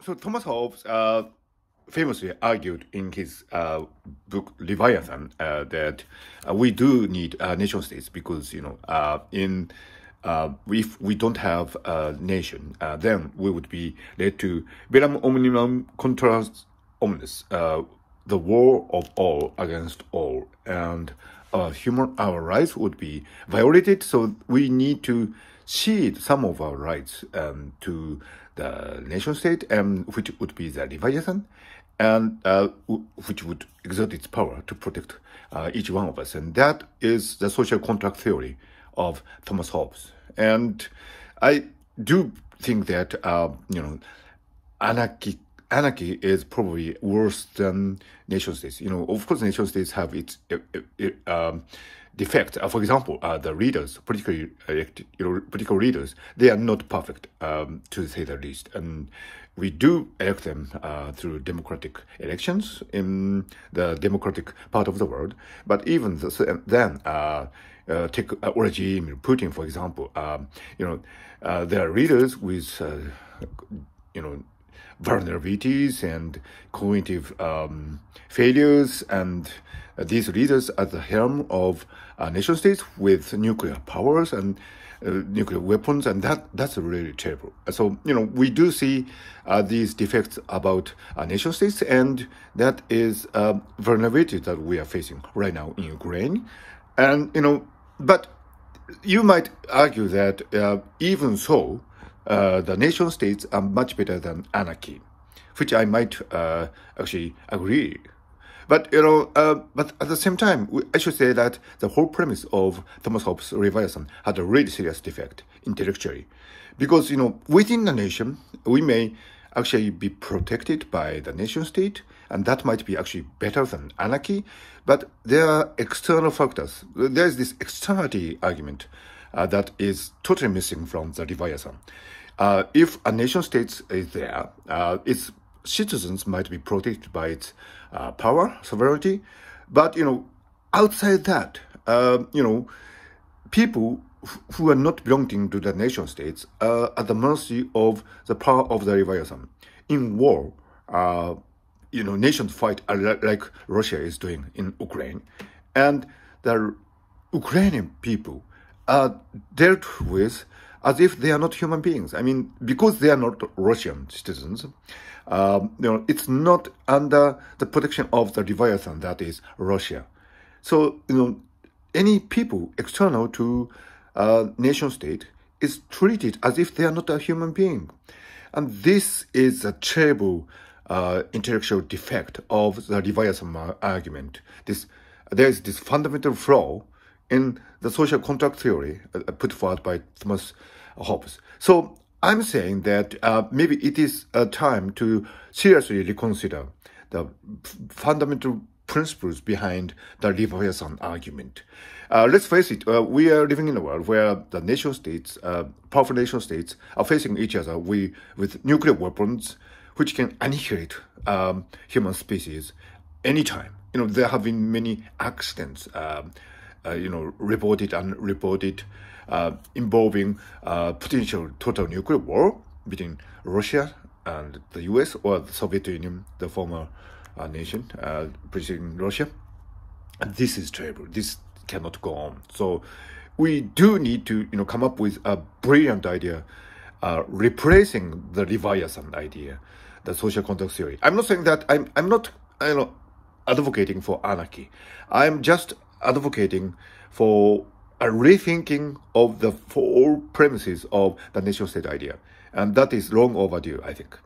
So Thomas Hobbes famously argued in his book Leviathan that we do need nation states because if we don't have a nation, then we would be led to verum omnium contra omnes, the war of all against all, and our rights would be violated. So we need to cede some of our rights to the nation state, which would be the Leviathan, and which would exert its power to protect each one of us. And that is the social contract theory of Thomas Hobbes. And I do think that anarchy is probably worse than nation states. Of course, nation states have its defects. For example, the leaders, politically elected, political leaders, they are not perfect, to say the least. And we do elect them through democratic elections in the democratic part of the world. But even then, take a regime, Putin, for example. There are leaders with, vulnerabilities and cognitive failures, and these leaders at the helm of nation states with nuclear powers and nuclear weapons, and that's really terrible. So we do see these defects about nation states, and that is vulnerability that we are facing right now in Ukraine. And but you might argue that even so, the nation states are much better than anarchy, which I might actually agree. But but at the same time, I should say that the whole premise of Thomas Hobbes' Leviathan had a really serious defect intellectually, because within the nation we may actually be protected by the nation state, and that might be actually better than anarchy. But there are external factors. There is this externality argument that is totally missing from the Leviathan. If a nation state is there, its citizens might be protected by its power, sovereignty, but outside that, people who are not belonging to the nation states are at the mercy of the power of the Leviathan. In war, nations fight like Russia is doing in Ukraine, and the Ukrainian people are dealt with as if they are not human beings. I mean, because they are not Russian citizens, it's not under the protection of the Leviathan, that is Russia. So, any people external to a nation state is treated as if they are not a human being. And this is a terrible intellectual defect of the Leviathan argument. There is this fundamental flaw in the social contract theory put forward by Thomas Hobbes. So I'm saying that maybe it is a time to seriously reconsider the fundamental principles behind the Leviathan argument. Let's face it, we are living in a world where the nation states, powerful nation states, are facing each other with nuclear weapons, which can annihilate human species anytime. There have been many accidents, reported and unreported, involving potential total nuclear war between Russia and the US, or the Soviet Union, the former nation preceding Russia. And this is terrible. This cannot go on. So we do need to come up with a brilliant idea replacing the Leviathan idea, the social contract theory. I'm not saying that I'm not advocating for anarchy. I'm just advocating for a rethinking of the four premises of the nation state idea. And that is long overdue, I think.